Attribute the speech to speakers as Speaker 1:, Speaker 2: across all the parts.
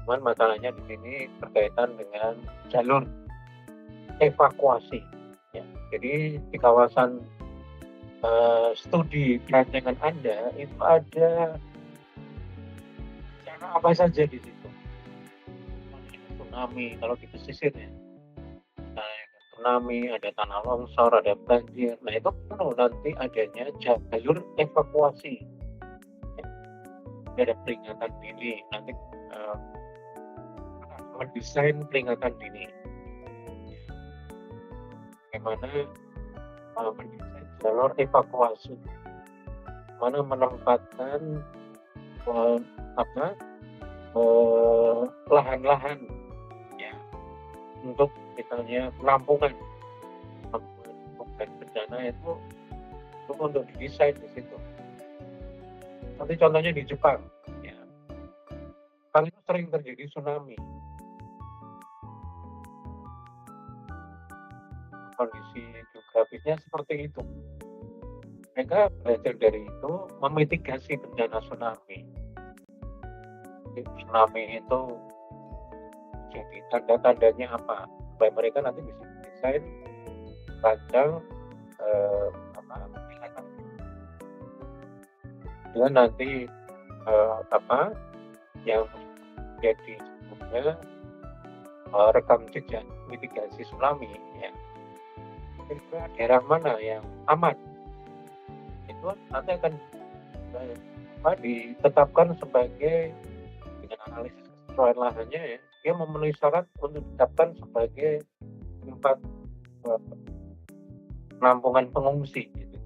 Speaker 1: Cuman masalahnya di sini berkaitan dengan jalur evakuasi. Ya. Jadi di kawasan studi perancangan Anda itu ada cara apa saja di situ? Tsunami kalau di pesisir ya. Nah, ada tsunami, ada tanah longsor, ada banjir. Nah itu perlu nanti adanya jalur evakuasi. Ya. Ada peringatan dini. Nanti mendesain peringatan dini. Bagaimana mendesain jalur evakuasi, mana menempatkan lahan-lahan ya untuk misalnya penampungan bencana itu untuk didesain di situ. Nanti contohnya di Jepang, ya, Jepang itu sering terjadi tsunami. Kondisi geografisnya seperti itu. Mereka belajar dari itu memitigasi bencana tsunami. Tsunami itu jadi tanda-tandanya apa? Supaya mereka nanti bisa desain, rancang, dan nanti yang jadi sebelumnya rekam jejak mitigasi tsunami ya. Kira-kira daerah mana yang aman itu nanti akan ditetapkan sebagai dengan analisis kesesuaian lahannya ya, dia memenuhi syarat untuk ditetapkan sebagai tempat penampungan pengungsi gitu.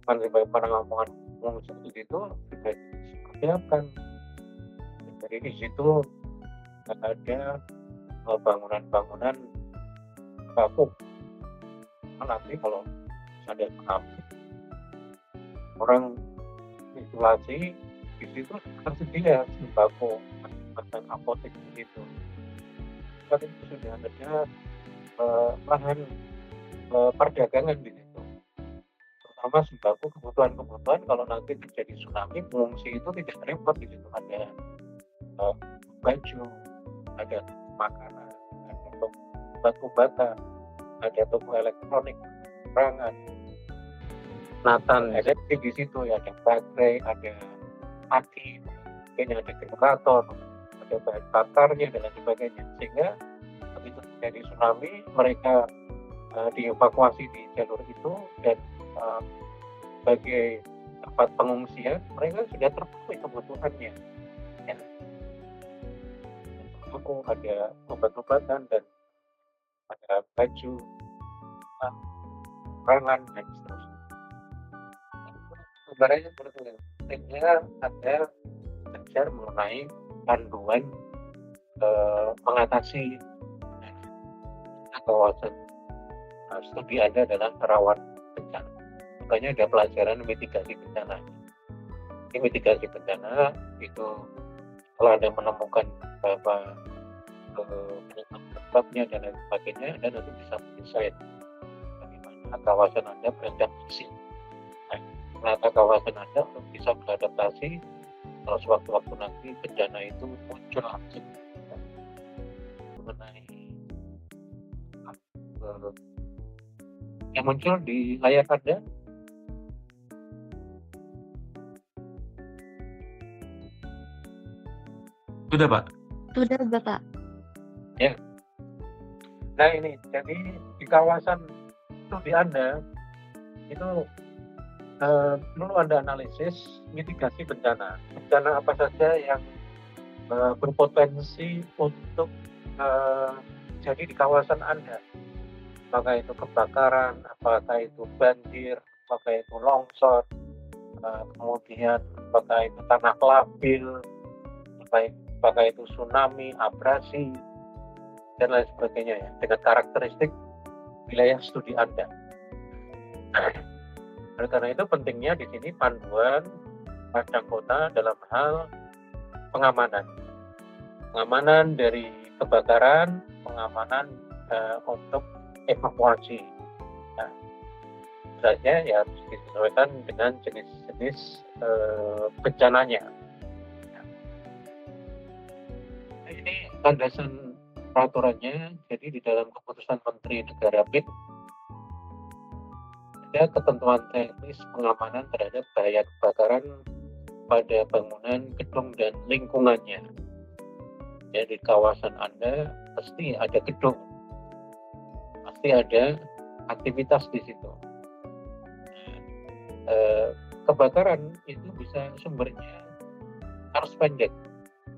Speaker 1: Sebagai penampungan pengungsi itu sudah dipersiapkan. Jadi di situ ada bangunan-bangunan kapuk. Nanti kalau ada kapuk, orang isolasi di situ tersedia sembako dan apotek di situ. Kan itu sudah ada lahan perdagangan di situ. Terutama sembako kebutuhan kalau nanti terjadi tsunami, pengungsi itu tidak repot di situ. Ada baju, ada makanan, ada obat-obatan, ada toko elektronik, perangan. Nathan ada di situ ya, ada baterai, ada aki, ada generator, ada bahan bakarnya dan lain sebagainya. Sehingga begitu terjadi tsunami, mereka dievakuasi di jalur itu dan sebagai tempat pengungsian, mereka sudah terpenuhi kebutuhannya. Ya. Ada obat-obatan dan ada baju, perangan dan seterusnya. Sebenarnya sehingga ada belajar mengenai panduan mengatasi kawasan studi Anda adalah rawan bencana. Makanya ada pelajaran mitigasi bencana. Ini mitigasi bencana itu kalau Anda menemukan beberapa penyebabnya dan lain sebagainya, Anda nanti bisa mendesain bagaimana kawasan Anda beradaptasi. Menata kawasan Anda untuk bisa beradaptasi kalau sewaktu-waktu nanti bencana itu muncul langsung. Mengenai yang muncul di layar Anda.
Speaker 2: Sudah, Pak?
Speaker 3: Sudah, Bapak.
Speaker 1: Ya. Nah ini, jadi di kawasan studi Anda itu perlu Anda analisis mitigasi bencana. Bencana apa saja yang berpotensi untuk jadi di kawasan Anda. Apakah itu kebakaran, apakah itu banjir, apakah itu longsor, kemudian apakah itu tanah labil, apakah itu tsunami, abrasi, dan lain sebagainya ya, dengan karakteristik wilayah studi Anda. Oleh karena itu pentingnya di sini panduan rancang kota dalam hal pengamanan dari kebakaran, pengamanan untuk evakuasi. Nah, saja ya harus disesuaikan dengan jenis-jenis bencananya. landasan peraturannya, jadi di dalam keputusan Menteri Negara BIN ada ketentuan teknis pengamanan terhadap bahaya kebakaran pada bangunan, gedung, dan lingkungannya. Ya, di kawasan Anda pasti ada gedung, pasti ada aktivitas di situ. Kebakaran itu bisa sumbernya arus pendek,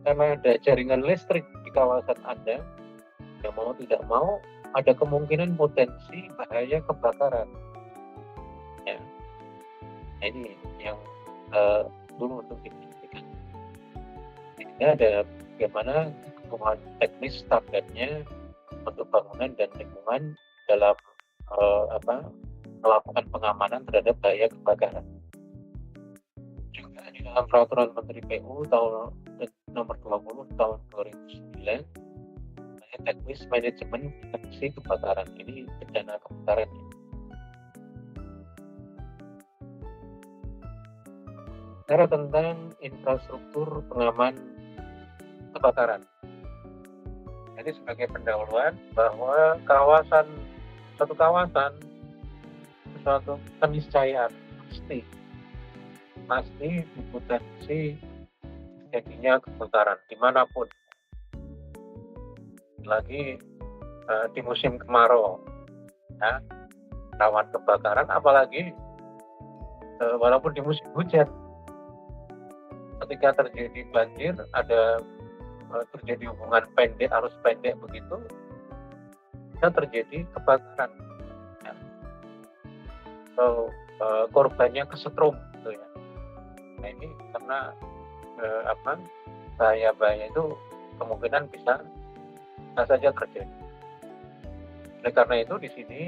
Speaker 1: karena ada jaringan listrik di kawasan Anda, yang mau tidak mau ada kemungkinan potensi bahaya kebakaran. Ya, nah, ini yang dulu untuk dipastikan. Ini ada bagaimana kebutuhan teknis standarnya untuk bangunan dan lingkungan dalam melakukan pengamanan terhadap bahaya kebakaran. Juga di dalam peraturan Menteri PU tahun nomor 20 tahun 2009 teknis manajemen deteksi kebakaran. Ini bencana kebakaran. Bicara tentang infrastruktur pengaman kebakaran. Jadi sebagai pendahuluan bahwa suatu keniscayaan pasti berpotensi terjadinya kebakaran dimanapun. Lagi di musim kemarau, ya, rawan kebakaran, apalagi walaupun di musim hujan. Ketika terjadi banjir, ada terjadi hubungan pendek, arus pendek begitu, bisa terjadi kebakaran. Ya. Korbannya kesetrum, gitu ya. Nah ini karena bahaya-bahaya itu kemungkinan bisa saja terjadi. Oleh karena itu di sini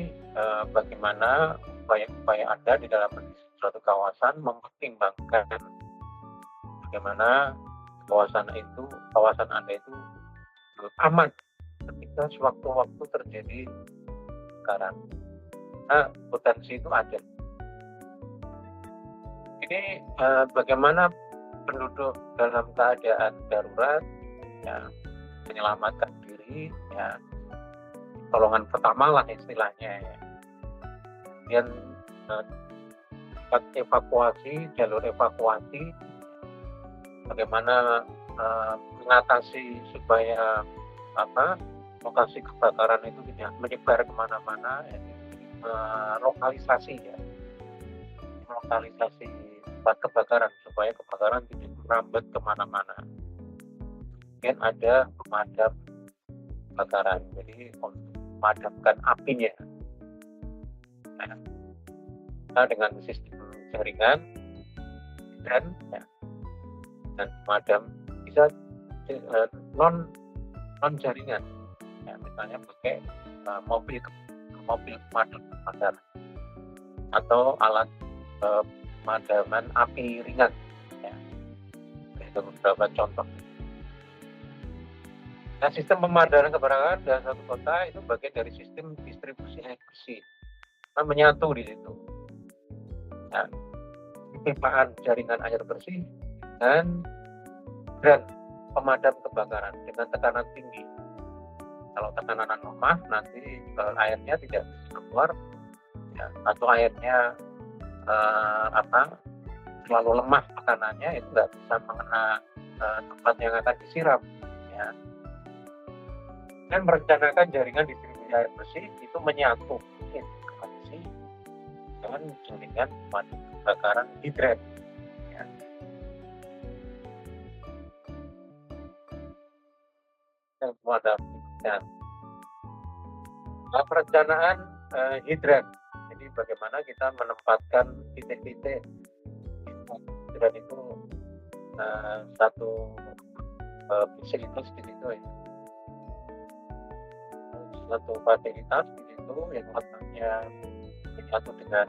Speaker 1: bagaimana upaya-upaya Anda di dalam suatu kawasan mempertimbangkan bagaimana kawasan Anda itu aman ketika sewaktu-waktu terjadi kebakaran. Nah, potensi itu ada. Ini bagaimana penduduk dalam keadaan darurat, ya, menyelamatkan diri, ya, pertolongan pertama lah istilahnya, ya. Kemudian jalur evakuasi, bagaimana mengatasi supaya lokasi kebakaran itu tidak menyebar kemana-mana, lokalisasi tempat kebakaran supaya kebakaran tidak merambat kemana-mana. Kemudian ada pemadam kebakaran, jadi untuk memadamkan apinya. Nah, dengan sistem jaringan dan pemadam bisa non jaringan, ya, misalnya pakai mobil pemadam kebakaran atau alat pemadaman api ringan, ya. Itu beberapa contoh. Nah, sistem pemadaman kebakaran dalam satu kota itu bagian dari sistem distribusi air bersih. Nah, menyatu di situ. Nah, pipaan jaringan air bersih dan pemadam kebakaran dengan tekanan tinggi. Kalau tekanan lemah, nanti airnya tidak bisa keluar, ya, atau airnya terlalu lemah tekanannya, itu nggak bisa mengena tempat yang akan disiram, ya. Dan merencanakan jaringan distribusi air bersih itu menyatu integrasi dengan jaringan pemadam kebakaran hidran, ya. Yang pemadam hidran. Perencanaan hidran. Jadi bagaimana kita menempatkan titik-titik hidran itu satu fasilitas di situ, ya. Satu fasilitas di situ yang letaknya menyatu dengan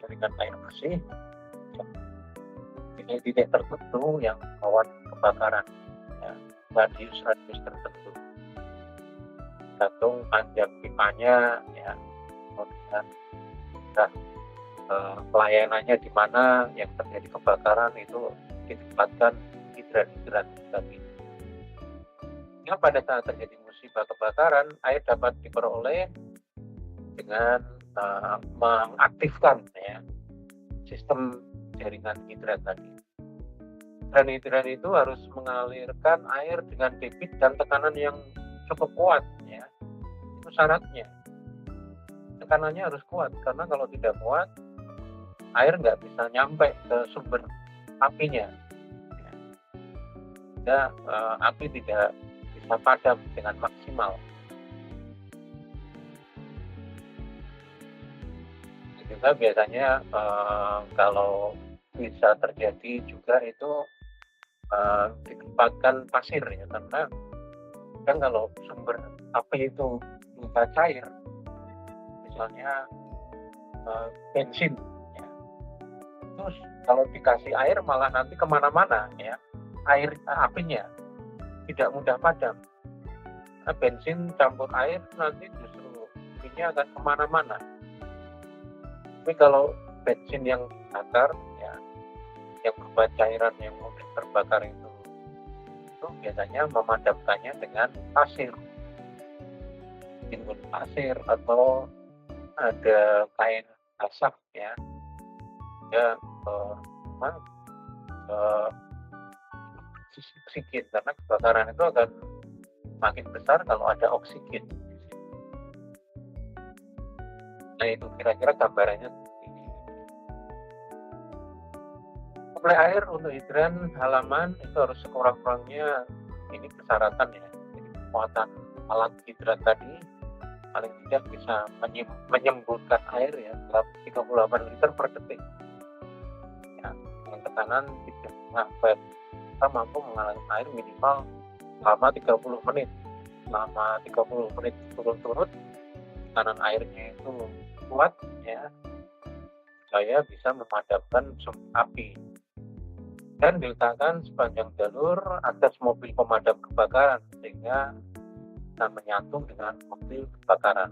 Speaker 1: jaringan air bersih, titik-titik tertentu yang rawan kebakaran, ya, radius tertentu, gantung panjang pipanya, ya, kemudian pelayanannya di mana yang terjadi kebakaran itu ditempatkan hidran tadi. Sehingga pada saat terjadi musibah kebakaran, air dapat diperoleh dengan mengaktifkan ya sistem jaringan hidran tadi. Dan hidran itu harus mengalirkan air dengan debit dan tekanan yang cukup kuat ya. Itu syaratnya. Tekanannya harus kuat karena kalau tidak kuat air nggak bisa nyampe ke sumber apinya. Ya. Api tidak bisa padam dengan maksimal. Juga biasanya kalau bisa terjadi juga itu ditempatkan pasir ya, karena kan kalau sumber api itu berupa cair, misalnya bensin ya, terus kalau dikasih air malah nanti kemana-mana ya, apinya tidak mudah padam. Nah, bensin campur air nanti justru apinya akan kemana-mana. Tapi kalau bensin yang bakar ya, yang berupa cairan yang mudah terbakar itu biasanya memadamkannya dengan pasir, timbun pasir atau ada kain asap ya, oksigen, karena kebakaran itu akan makin besar kalau ada oksigen. Nah itu kira-kira gambarannya. Suplai air untuk hidran halaman itu harus sekurang-kurangnya, ini persyaratan ya, jadi kekuatan alat hidran tadi paling tidak bisa menyemburkan air ya 38 liter per detik ya, dengan tekanan 3,5 bar. Kita mampu mengalirkan air minimal selama 30 menit. Selama 30 menit turut-turut tekanan airnya itu kuat ya, supaya bisa memadamkan sumber api. Dan diletakkan sepanjang jalur atas mobil pemadam kebakaran sehingga bisa menyatu dengan mobil kebakaran.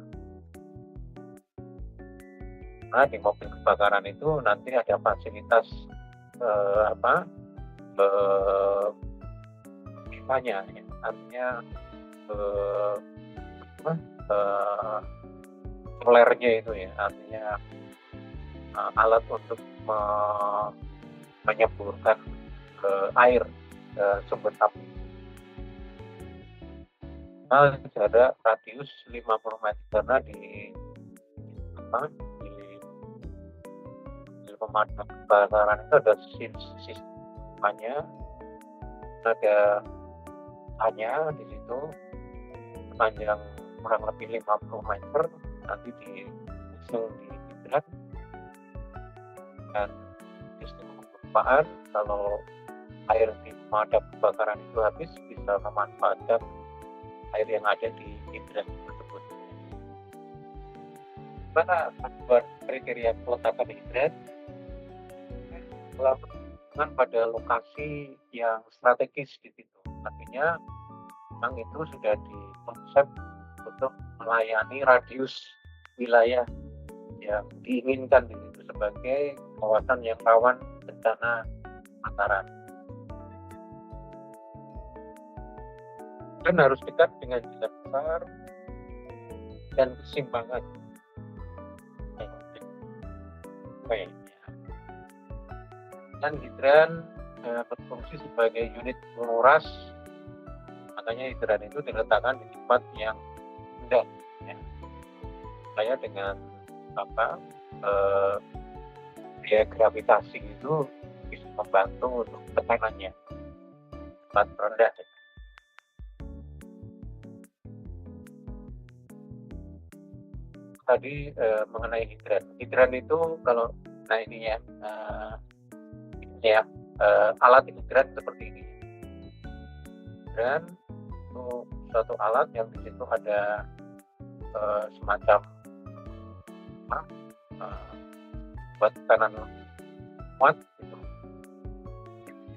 Speaker 1: Nah di mobil kebakaran itu nanti ada fasilitas pipanya ya, artinya flarenya itu ya, artinya alat untuk menyemburkan air ke sumber api. Nah, jarak radius 50 meter karena di pemadam kebakaran itu ada sistemnya, ada hanya di situ sepanjang kurang lebih 50 meter nanti diusung di hidran dan sistem penggumpaan. Kalau air di pemadam kebakaran itu habis, bisa memanfaatkan air yang ada di hidran tersebut. Mana buat kriteria peletakan hidran? Dengan pada lokasi yang strategis di situ. Artinya memang itu sudah dikonsep untuk melayani radius wilayah yang diinginkan di situ sebagai kawasan yang rawan bencana kebakaran. Dan harus dekat dengan jalan besar dan kesimbangan. Dan hidran berfungsi sebagai unit penguras, makanya hidran itu diletakkan di tempat yang rendah ya, supaya dengan daya gravitasi itu bisa membantu untuk tekanannya tempat rendah. Tadi mengenai hidran itu kalau ini ya, alat hidran seperti ini. Hidran itu suatu alat yang di situ ada semacam buat tekanan kuat gitu.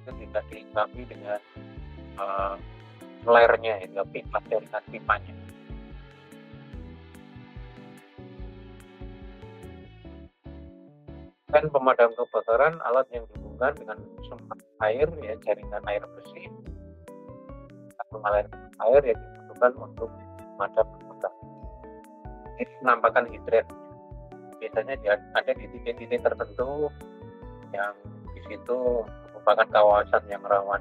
Speaker 1: Itu tidak dilengkapi dengan flarenya ya, pipa jaringan pipanya. Dan pemadam kebakaran alat yang dihubungkan dengan sumber air ya, jaringan air bersih mengalirkan air yang dibutuhkan untuk pemadam kebakaran. Ini penampakan hidran. Biasanya ada di titik-titik tertentu yang di situ merupakan kawasan yang rawan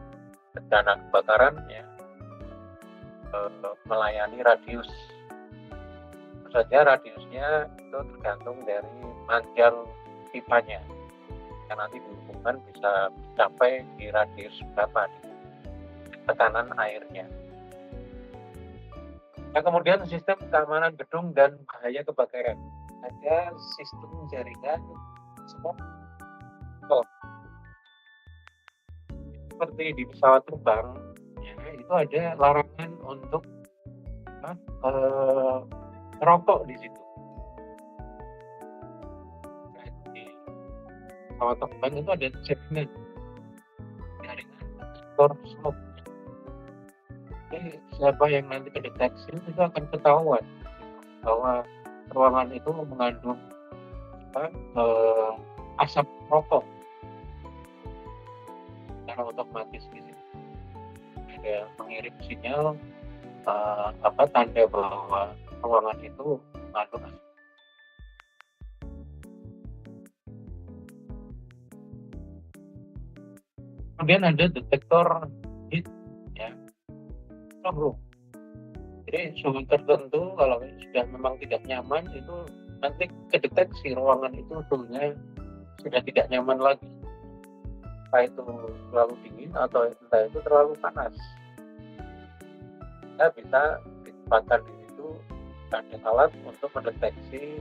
Speaker 1: bencana kebakaran ya, melayani radius. Tentu saja radiusnya itu tergantung dari panjang pipanya, yang nanti dihubungkan bisa mencapai di radius berapa tekanan airnya. Nah, kemudian sistem keamanan gedung dan bahaya kebakaran. Ada sistem jaringan semua seperti di pesawat terbang ya, itu ada larangan untuk merokok di situ. Nah, di pesawat terbang itu ada jaringan sektor smoke. Jadi siapa yang nanti kedeteksi itu akan ketahuan bahwa ruangan itu mengandung asap rokok. Secara otomatis di situ ada mengirim sinyal tanda bahwa ruangan itu mengandung asap. Kemudian ada detektor heat ya, suhu. Jadi suhu tertentu kalau sudah memang tidak nyaman itu nanti kedeteksi ruangan itu suhunya sudah tidak nyaman lagi. Entah itu terlalu dingin atau entah itu terlalu panas. Kita bisa ditempatkan di situ ada alat untuk mendeteksi.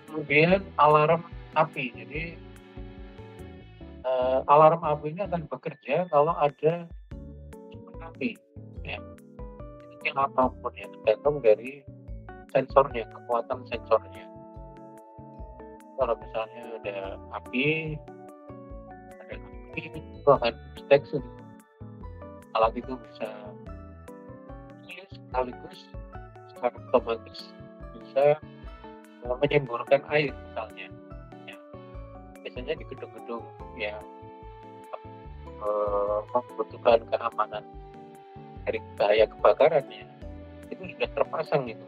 Speaker 1: Kemudian alarm api. Jadi alarm api ini akan bekerja kalau ada sumber api. Ya. Ini apapun ya, tergantung dari sensornya, kekuatan sensornya. Kalau misalnya ada api itu akan deteksi. Alat itu bisa sekaligus secara otomatis bisa menyemburkan air misalnya. Ya. Biasanya di gedung-gedung yang membutuhkan keamanan dari bahaya kebakaran ya, itu sudah terpasang itu.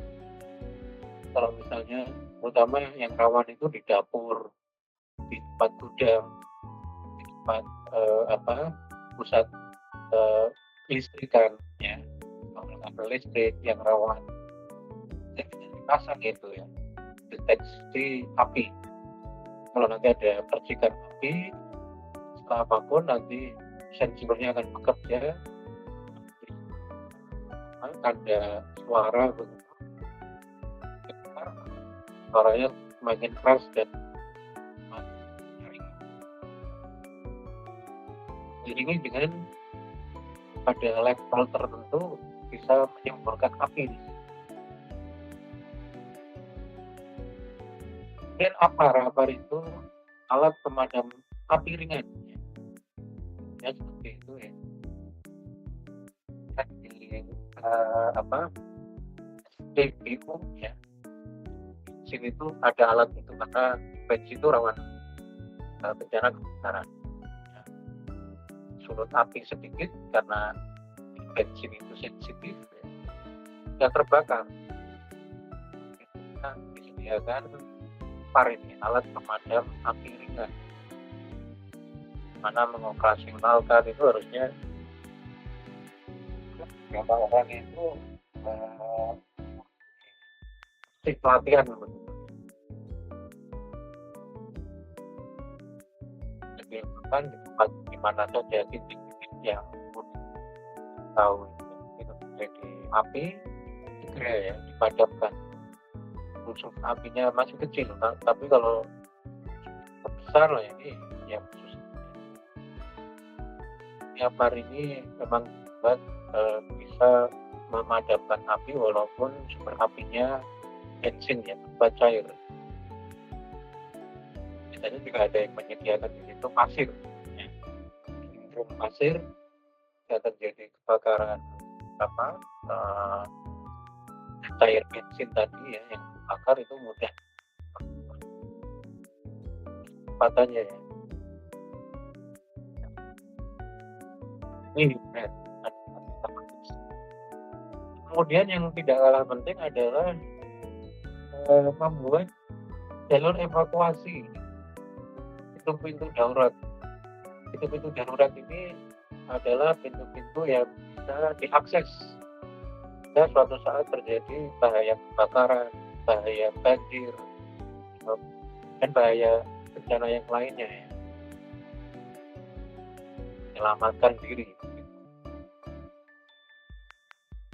Speaker 1: Kalau misalnya terutama yang rawan itu di dapur, di tempat gudang, di tempat pusat listrikan ya, kabel listrik yang rawan, jadi bisa dipasang itu ya, deteksi api. Kalau nanti ada percikan api, setelah apapun nanti sensornya akan bekerja, ada suara begitu, suaranya semakin keras dan diiringi dengan pada level tertentu bisa menyemburkan api. Dan APAR itu alat pemadam api ringan ya, seperti itu ya. Di SPBU ya, sini itu ada alat itu karena bensin itu rawan bencana kebakaran. Surut api sedikit karena bensin itu sensitif ya, sudah terbakar. Kita disediakan APAR ini, alat pemadam api ringan, mana mengoperasionalkan itu harusnya beberapa orang itu pelatihan begitu. Dilakukan di tempat di mana saja titik-titik yang tahu itu terjadi api, segera ya dipadamkan. Unsur apinya masih kecil, tapi kalau besar lah ini yang khusus. APAR ini memang bisa memadamkan api walaupun sumber apinya bensin ya, tempat cair. Biasanya juga ada yang menyediakan di situ pasir ya. Drum pasir jika terjadi kebakaran cair bensin tadi ya yang bakar itu mudah kesempatannya ya. Ini benar. Kemudian yang tidak kalah penting adalah membuat jalur evakuasi. Itu pintu darurat. Pintu-pintu darurat ini adalah pintu-pintu yang bisa diakses jika suatu saat terjadi bahaya kebakaran, bahaya banjir, dan bahaya bencana yang lainnya ya. Menyelamatkan diri.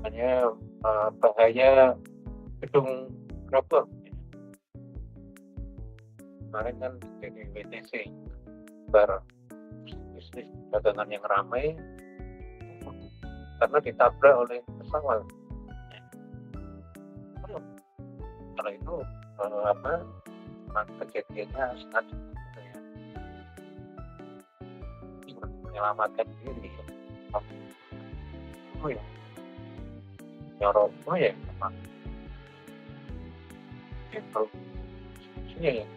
Speaker 1: Hanya bahaya gedung roboh. Kemarin kan jadi WTC, bar bisnis dagangan yang ramai karena ditabrak oleh pesawat. Kalau itu kejadiannya sangat ya, menyelamatkan diri. Oh ya, nyorotnya ya memang itu ya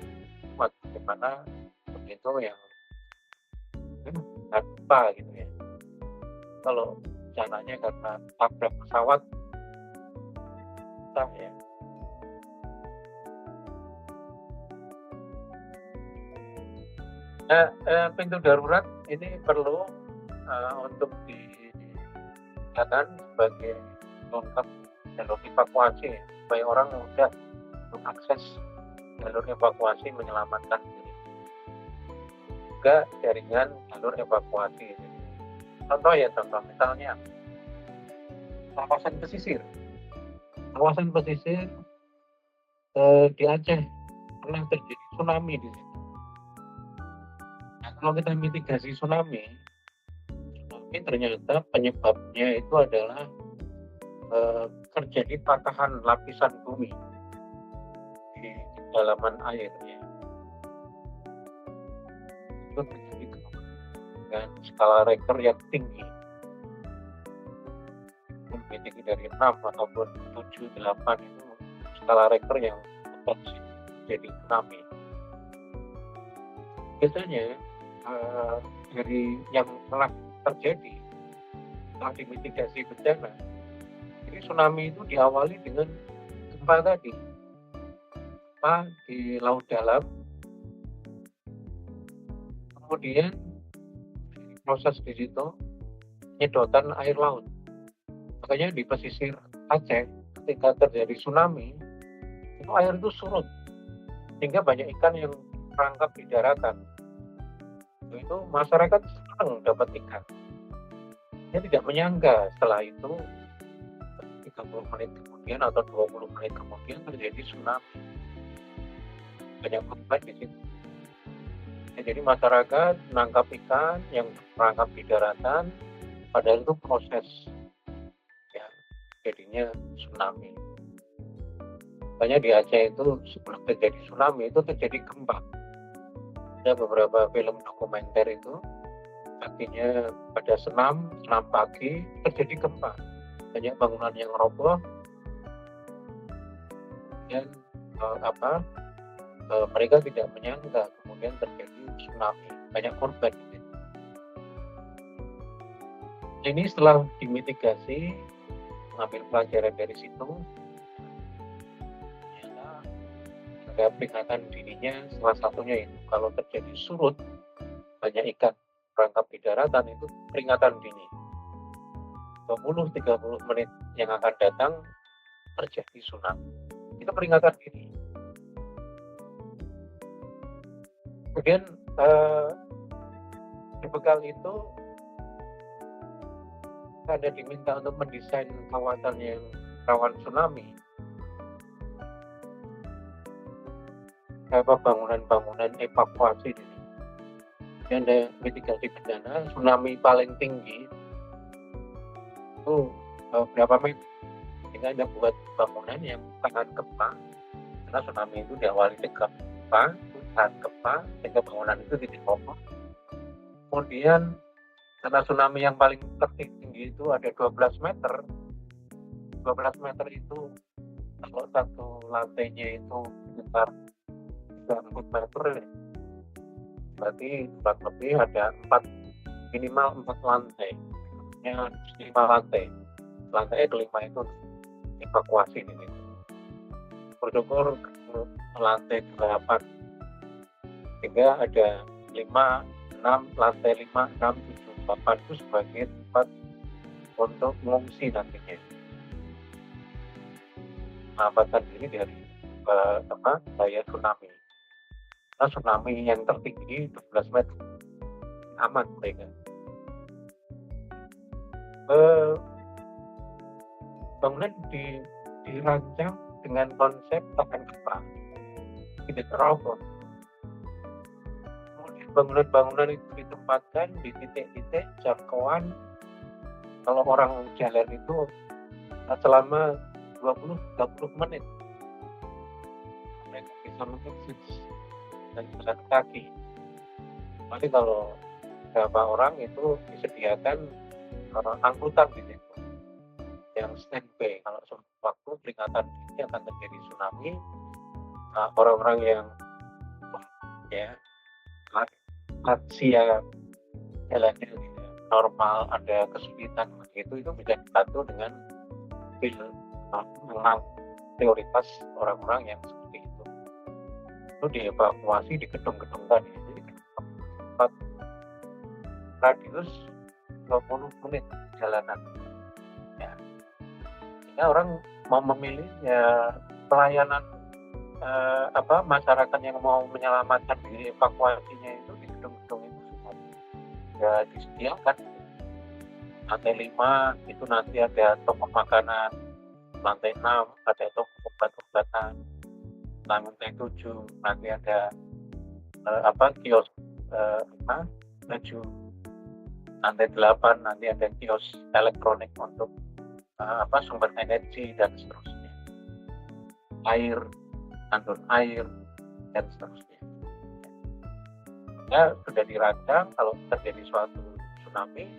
Speaker 1: buat bagaimana begitu yang apa gitu ya. Kalau rencananya karena tabrak pesawat, entah ya. Pintu darurat ini perlu untuk digunakan sebagai lengkap jalur evakuasi ya, supaya orang mudah mengakses jalur evakuasi menyelamatkan diri. Juga jaringan jalur evakuasi. Contoh misalnya kawasan pesisir di Aceh pernah terjadi tsunami di situ. Nah, kalau kita mitigasi tsunami ternyata penyebabnya itu adalah terjadi patahan lapisan bumi di kedalaman air ya. Itu terjadi dengan skala Richter yang tinggi, lebih tinggi dari 6 ataupun 7, 8 itu skala Richter yang potensi jadi tsunami. Biasanya dari yang telah terjadi setelah dimitigasi bencana, jadi tsunami itu diawali dengan gempa tadi, gempa di laut dalam, kemudian proses di situ penyedotan air laut. Makanya di pesisir Aceh ketika terjadi tsunami itu air itu surut sehingga banyak ikan yang terangkap di daratan. Itu masyarakat senang dapat ikan. Dia tidak menyangka setelah itu 30 menit kemudian atau 20 menit kemudian terjadi tsunami. Banyak korban di situ. Ya, jadi masyarakat menangkap ikan yang terangkap di daratan, padahal itu proses ya jadinya tsunami. Makanya di Aceh itu sebelum terjadi tsunami itu terjadi gempa. Ada beberapa film dokumenter itu artinya pada senam pagi terjadi gempa, banyak bangunan yang roboh dan mereka tidak menyangka kemudian terjadi tsunami, banyak korban. Ini setelah dimitigasi, mengambil pelajaran dari situ, ada peringatan dininya, salah satunya itu kalau terjadi surut banyak ikan terangkap di daratan itu peringatan dini. 20-30 menit yang akan datang terjadi tsunami. Itu peringatan dini. Kemudian berbekal itu ada diminta untuk mendesain kawasan yang rawan tsunami. Bangunan-bangunan evakuasi di sini. Ada mitigasi bencana tsunami paling tinggi itu berapa meter? Sehingga Anda buat bangunan yang tahan gempa, karena tsunami itu diawali dengan gempa, tahan gempa, sehingga bangunan itu tidak roboh. Kemudian karena tsunami yang paling tertinggi itu ada 12 meter. 12 meter itu kalau satu lantainya itu sekitar 3 meter ya. Berarti kurang lebih ada minimal 4 lantai gedungnya 5 lantai. Lantai kelima itu evakuasi gitu. Bersyukur lantai 8, sehingga ada 5, 6, lantai 5, 6, 7, 8 itu sebagai tempat untuk mengungsi nantinya. Menyelamatkan diri dari bahaya tsunami. Nah, tsunami yang tertinggi 12 meter, aman mereka. Bangunan dirancang dengan konsep tahan gempa, tidak teroboh. Kemudian bangunan-bangunan itu ditempatkan di titik-titik jangkauan kalau orang jalan itu selama 20-30 menit. Mereka bisa mengakses dan jalan kaki. Tapi kalau beberapa orang itu disediakan angkutan di situ yang standby kalau sewaktu peringatan dini akan terjadi tsunami, orang-orang yang lansia jalannya normal ada kesulitan begitu itu bisa dibantu dengan memang prioritas orang-orang yang seperti itu dievakuasi di gedung-gedung tadi. Jadi tempat radius 20 menit jalanan. Ya. Sehingga orang mau memilih pelayanan masyarakat yang mau menyelamatkan diri evakuasinya itu di gedung-gedung itu sudah disediakan. Lantai 5 itu nanti ada toko makanan, lantai 6 ada toko obat-obatan, lantai 7 nanti ada kios baju, lantai 8 nanti ada kios elektronik untuk sumber energi dan seterusnya, air, tandon air dan seterusnya. Ya sudah dirancang kalau terjadi suatu tsunami,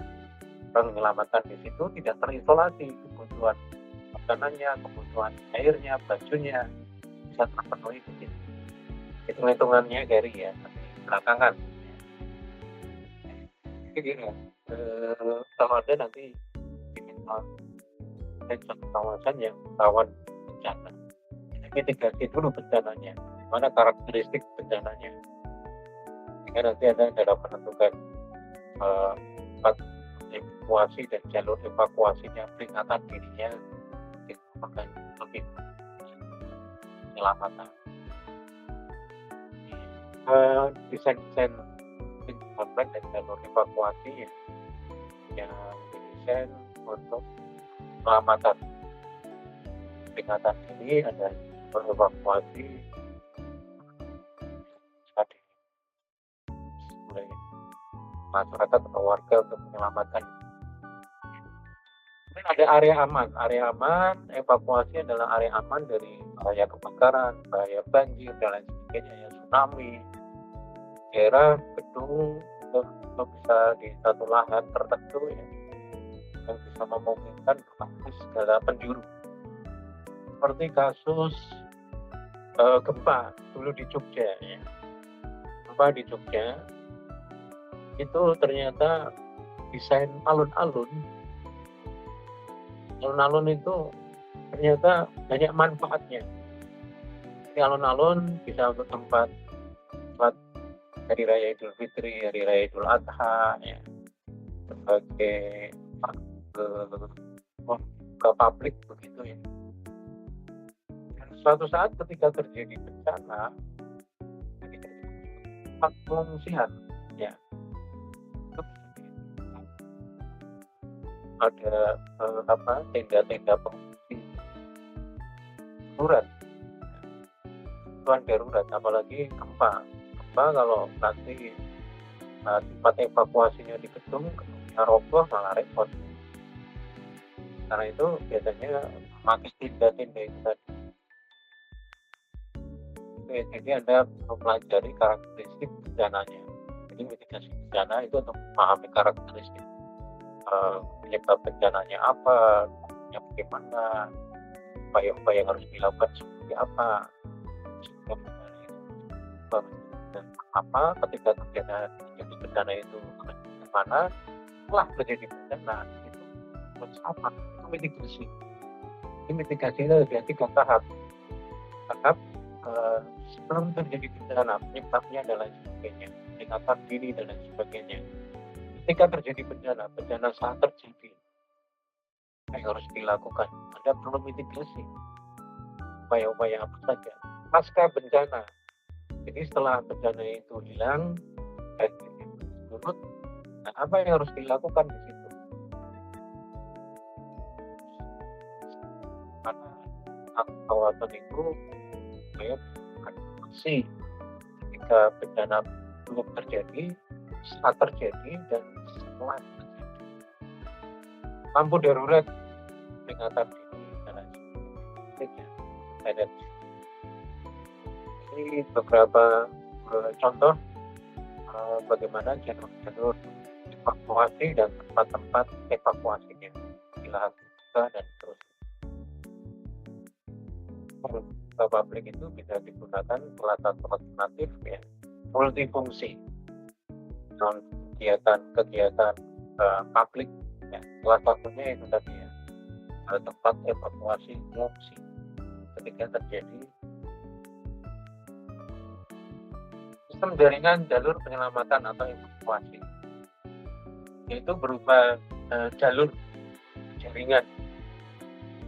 Speaker 1: orang menyelamatkan di situ tidak terisolasi, kebutuhan makanannya, kebutuhan airnya, bajunya bisa terpenuhi di situ. Hitung-hitungannya Gary ya, nanti belakangan. Jadi kalau ada nanti diminta satu kawasan yang rawan bencana. Mitigasi dulu bencananya, mana karakteristik bencananya. Sehingga nanti Anda dalam menentukan tempat evakuasi dan jalur evakuasinya, peringatan dirinya itu akan lebih penyelamatan. Desain-desain komplek dan jalur evakuasi yang didesain untuk penyelamatan. Peringatan ini ada evakuasi oleh masyarakat atau warga untuk menyelamatkan. Kemudian ada area aman. Area aman, evakuasi adalah area aman dari bahaya kebakaran, bahaya banjir, dan lain sebagainya, ya, tsunami. Daerah gedung itu bisa di satu lahan tertentu ya, yang bisa memungkinkan berbagai segala penjuru. Seperti kasus gempa dulu di Jogja ya. Gempa di Jogja itu ternyata desain alun-alun itu ternyata banyak manfaatnya. Jadi alun-alun bisa untuk tempat Hari Raya Idul Fitri, Hari Raya Idul Adha ya, sebagai ke publik begitu ya. Dan suatu saat ketika terjadi bencana, tempat pengungsian ya, ada tenda-tenda pengungsi darurat, darurat, apalagi gempa kalau nanti tempat evakuasinya di gedungnya roboh malah repot. Karena itu biasanya memakai tenda-tenda itu tadi. Jadi Anda mempelajari karakteristik bencananya. Jadi mitigasi bencana itu untuk memahami karakteristik penyebab bencananya apa, bagaimana, upaya-upaya yang harus dilakukan seperti apa, dan apa ketika terjadi bencana itu bagaimana, setelah terjadi bencana itu sama, itu mitigasi. Ini mitigasi itu ada 3 tahap. Tahap sebelum terjadi bencana, penyebabnya dan lain sebagainya, peringatan dini dan lain sebagainya. Ketika terjadi bencana saat terjadi, apa yang harus dilakukan? Anda perlu mitigasi. Upaya-upaya apa saja? Pasca bencana. Jadi setelah bencana itu hilang, banjir itu surut, nah apa yang harus dilakukan di situ? Karena kawasan itu saya antisipasi ketika bencana belum terjadi, saat terjadi, dan setelah terjadi. Lampu darurat, peringatan dini, dan lain sebagainya. Ada ini beberapa contoh bagaimana jalur-jalur evakuasi dan tempat-tempat evakuasinya, lahan terbuka dan seterusnya. Publik itu bisa digunakan salah satu alternatif ya, multifungsi. Kegiatan publik ya, salah satunya itu tadi ya, tempat evakuasi mengungsi ketika terjadi sistem jaringan jalur penyelamatan atau evakuasi, yaitu berupa jalur jaringan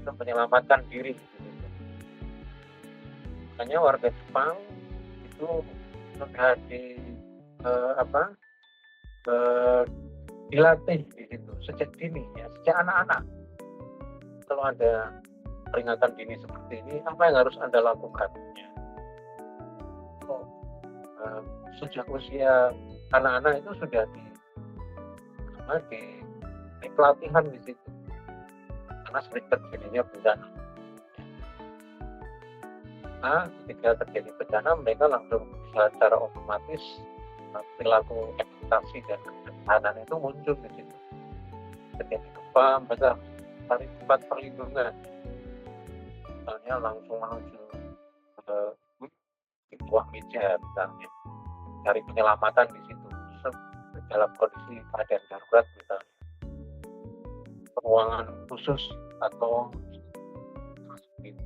Speaker 1: untuk menyelamatkan diri. Makanya warga Jepang itu sudah dilatih di situ sejak dini ya, sejak anak-anak. Kalau ada peringatan dini seperti ini, apa yang harus Anda lakukan? Ya. Sejak usia anak-anak itu sudah di pelatihan di situ, karena sering terjadinya bencana. Nah, ketika terjadi bencana, mereka langsung secara otomatis perilaku adaptasi dan ketahanan itu muncul di situ. Terjadi gempa, mereka cari tempat perlindungan, misalnya langsung menuju di bawah meja, misalnya cari penyelamatan di situ dalam kondisi keadaan darurat, misalnya ruangan khusus atau seperti itu.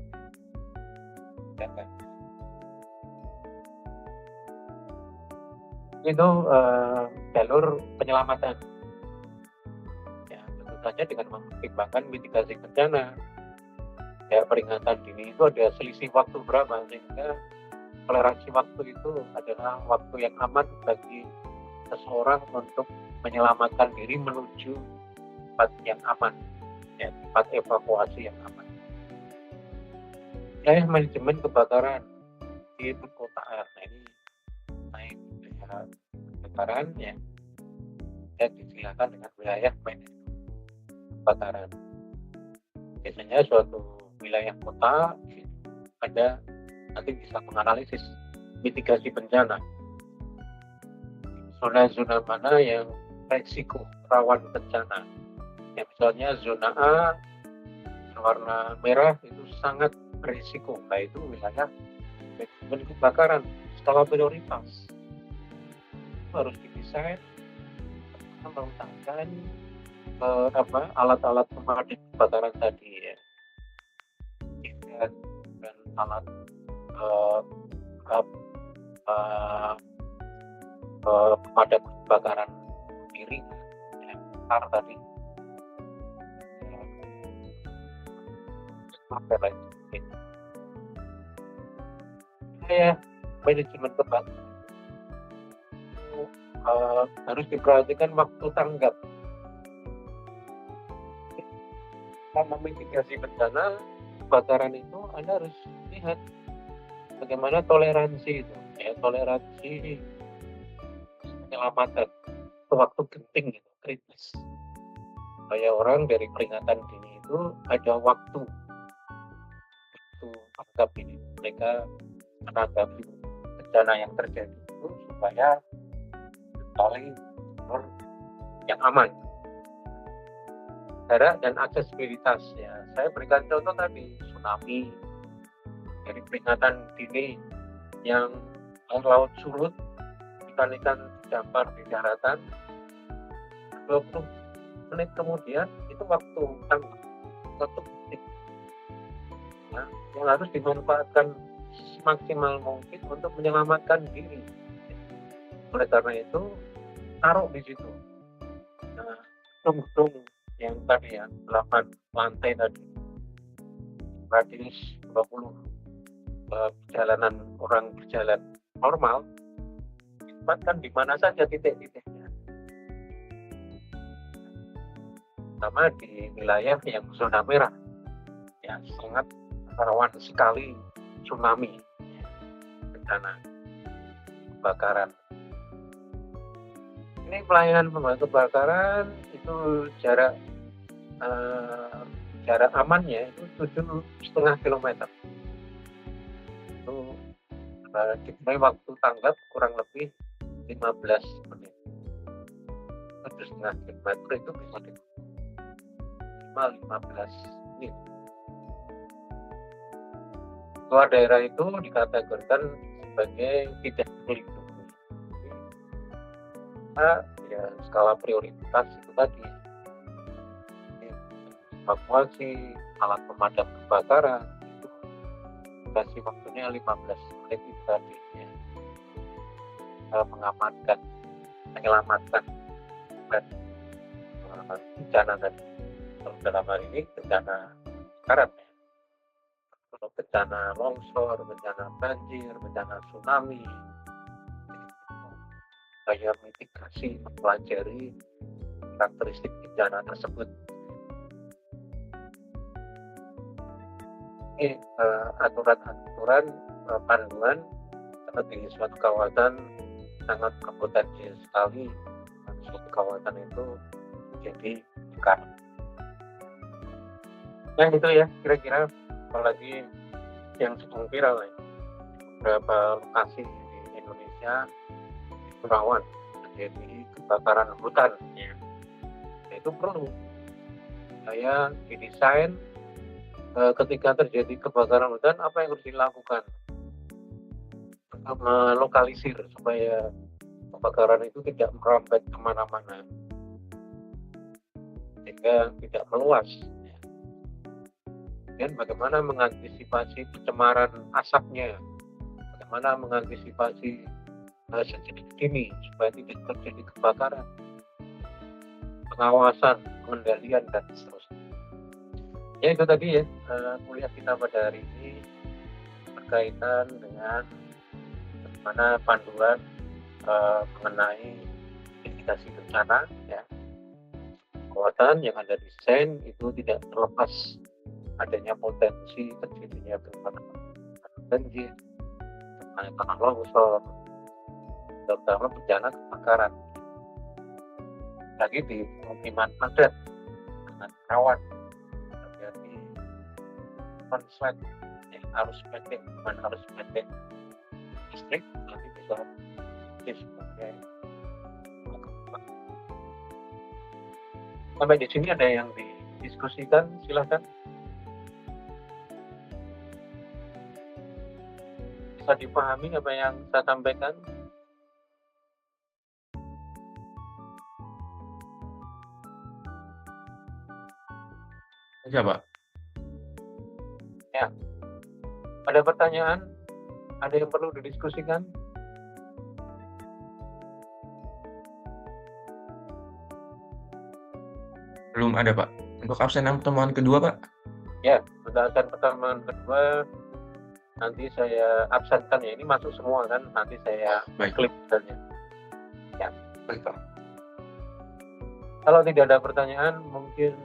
Speaker 1: Itu jalur penyelamatan ya, tentu saja dengan mempertimbangkan mitigasi bencana ya. Peringatan dini itu ada selisih waktu berapa, sehingga toleransi waktu itu adalah waktu yang aman bagi seseorang untuk menyelamatkan diri menuju tempat yang aman ya, tempat evakuasi yang aman. Wilayah manajemen kebakaran di perkotaan. Nah, ini kebakaran ya, dan disilakan dengan wilayah manajemen kebakaran. Biasanya suatu wilayah kota ada nanti bisa menganalisis mitigasi bencana, zona-zona mana yang resiko rawan bencana ya, misalnya zona A warna merah itu sangat berisiko, nah itu wilayah manajemen kebakaran skala prioritas. Itu harus didesain meletakkan alat-alat pemadam kebakaran tadi ya, dan alat pemadam kebakaran piring ya, besar tadi ya. Manajemen kebakaran harus diperhatikan waktu tanggap. Sama mitigasi bencana kebakaran itu Anda harus lihat bagaimana toleransi itu ya, toleransi penyelamatan ke waktu genting itu kritis, supaya orang dari peringatan dini itu ada waktu tanggap ini, mereka menanggapi bencana yang terjadi itu supaya paling yang aman. Jarak dan aksesibilitas ya, saya berikan contoh tadi tsunami dari peringatan dini yang air laut surut, ikan-ikan dampar di daratan 20 menit kemudian itu waktu tanggap, waktu detik, ya, yang harus dimanfaatkan semaksimal mungkin untuk menyelamatkan diri. Oleh karena itu, taruh di situ. Nah, gedung-gedung yang tadi ya, 8 lantai tadi, radius 20 perjalanan orang berjalan normal, ditempatkan di mana saja titik-titiknya. Sama di wilayah yang zona merah, ya sangat rawan sekali tsunami, bencana kebakaran. Ini pelayanan kebakaran itu jarak amannya itu 7,5 kilometer. Itu dimulai waktu tanggap kurang lebih 15 menit. 7,5 kilometer itu bisa di 15 menit. Dua daerah itu dikategorikan sebagai tidak terlindungi. Ya skala prioritas itu tadi, evakuasi alat pemadam kebakaran itu durasi waktunya 15 menit itu tadi ya. Menyelamatkan dan bencana tadi. Kalau dalam hal ini bencana kebakaran ya. Kalau bencana longsor, bencana banjir, bencana tsunami, saya mitigasi, mempelajari karakteristik bencana tersebut. Ini aturan-aturan panduan di suatu kawasan sangat berpotensi sekali suatu kawasan itu menjadi bencana. Nah itu ya kira-kira, apalagi yang sedang viral ya, beberapa lokasi di Indonesia rawan terjadi kebakaran hutan ya. Itu perlu saya didesain ketika terjadi kebakaran hutan apa yang harus dilakukan untuk melokalisir supaya kebakaran itu tidak merambat kemana-mana sehingga tidak meluas ya. Dan bagaimana mengantisipasi pencemaran asapnya, bagaimana mengantisipasi sejak dini supaya tidak terjadi kebakaran, pengawasan, pengendalian dan seterusnya. Ya itu tadi ya kuliah kita pada hari ini berkaitan dengan bagaimana panduan mengenai mitigasi bencana ya. Kawasan yang ada desain itu tidak terlepas adanya potensi terjadinya bencana banjir, tanah longsor, terutama bencana kebakaran. Lagi di pemukiman padat dengan rawan terjadi konslet arus pendek, arus pendek listrik nanti bisa sebagai. Sampai di sini ada yang didiskusikan, silahkan. Bisa dipahami apa yang saya sampaikan?
Speaker 2: Iya, Pak.
Speaker 1: Ya. Ada pertanyaan? Ada yang perlu didiskusikan?
Speaker 2: Belum ada, Pak. Untuk absen pertemuan kedua, Pak?
Speaker 1: Ya, untuk absen pertemuan kedua nanti saya absenkan ya. Ini masuk semua kan? Nanti saya klik saja. Ya, baik. Kalau tidak ada pertanyaan, mungkin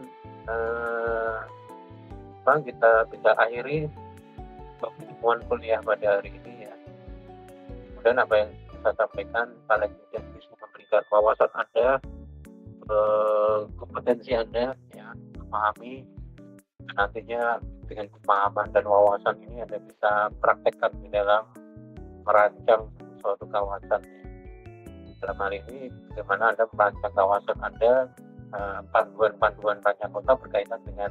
Speaker 1: kita bisa akhiri pertemuan kuliah pada hari ini ya. Kemudian apa yang saya sampaikan paling tidak bisa memberikan wawasan Anda, kompetensi Anda ya, memahami, dan nantinya dengan pemahaman dan wawasan ini Anda bisa praktekkan di dalam merancang suatu kawasan ya. Dalam hal ini bagaimana Anda merancang kawasan Anda, panduan-panduan rancang kota berkaitan dengan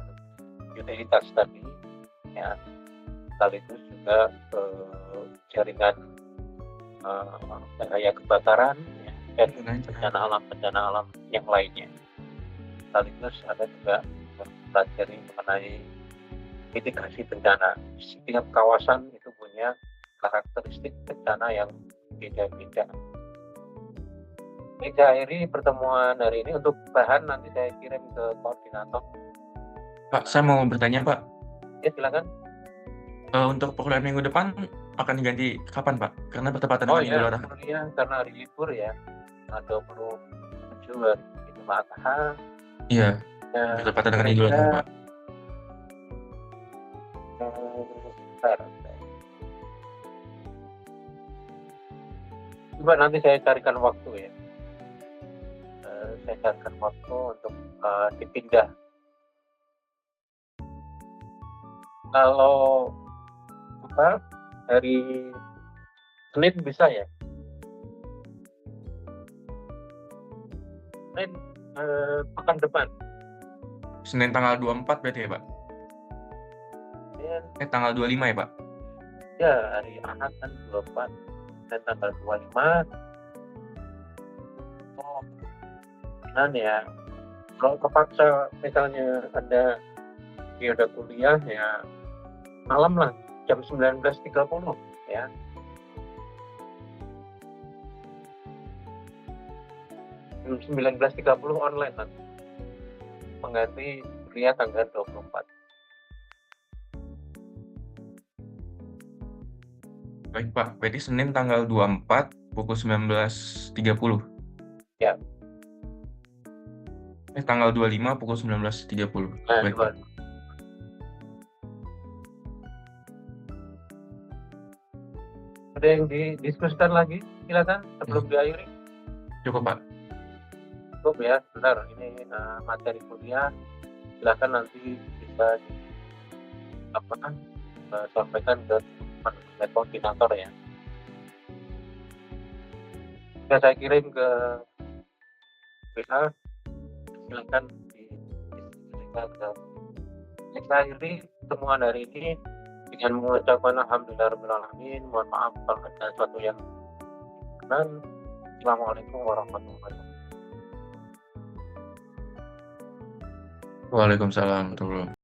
Speaker 1: utilitas tadi ya, sekaligus juga jaringan bahaya kebakaran ya, dan bencana alam yang lainnya. sekaligus ada juga mempelajari mengenai mitigasi bencana. Setiap kawasan itu punya karakteristik bencana yang beda-beda. Saya akhiri pertemuan hari ini. Untuk bahan nanti saya kirim ke koordinator.
Speaker 2: Pak, saya mau bertanya, Pak.
Speaker 1: Ya, silakan.
Speaker 2: Untuk perkuliahan minggu depan akan diganti kapan, Pak? Karena bertepatan
Speaker 1: Oh
Speaker 2: dengan Idul
Speaker 1: ya,
Speaker 2: Adha.
Speaker 1: kuliah karena hari libur ya, 27 hari Idul Adha.
Speaker 2: Iya,
Speaker 1: Ya,
Speaker 2: bertepatan dengan Idul Adha, Pak.
Speaker 1: Bentar. Coba nanti saya carikan waktu ya. Saya carikan waktu untuk dipindah. Kalau hari Senin bisa ya? Senin pekan depan.
Speaker 2: Senin tanggal 24 berarti ya, Pak?
Speaker 1: Ya,
Speaker 2: Tanggal 25 ya, Pak?
Speaker 1: ya hari Ahad kan 24 dan tanggal 25. Oh, ya. Kalau terpaksa misalnya Anda ada kuliah ya malam lah, jam 19.30 ya. Jam 19.30 online nanti. Mengganti kuliah tanggal 24.
Speaker 2: Baik, Pak. Berarti Senin tanggal 24 pukul 19.30.
Speaker 1: Ya.
Speaker 2: Tanggal 25 pukul 19.30. Baik, Pak.
Speaker 1: Ada yang didiskusikan lagi? Silakan sebelum diakhiri.
Speaker 2: Cukup, Pak.
Speaker 1: Cukup ya, benar. Ini materi kuliah. Silakan nanti bisa sampaikan ke koordinator ya. Sudah saya kirim ke WA. Silakan didiskusikan ke. Saya akhiri pertemuan hari ini dengan mengucapkan alhamdulillahirobbilalamin. Mohon maaf kalau ada sesuatu yang kurang. Assalamualaikum warahmatullahi wabarakatuh.
Speaker 2: Waalaikumsalam warahmatullahi wabarakatuh.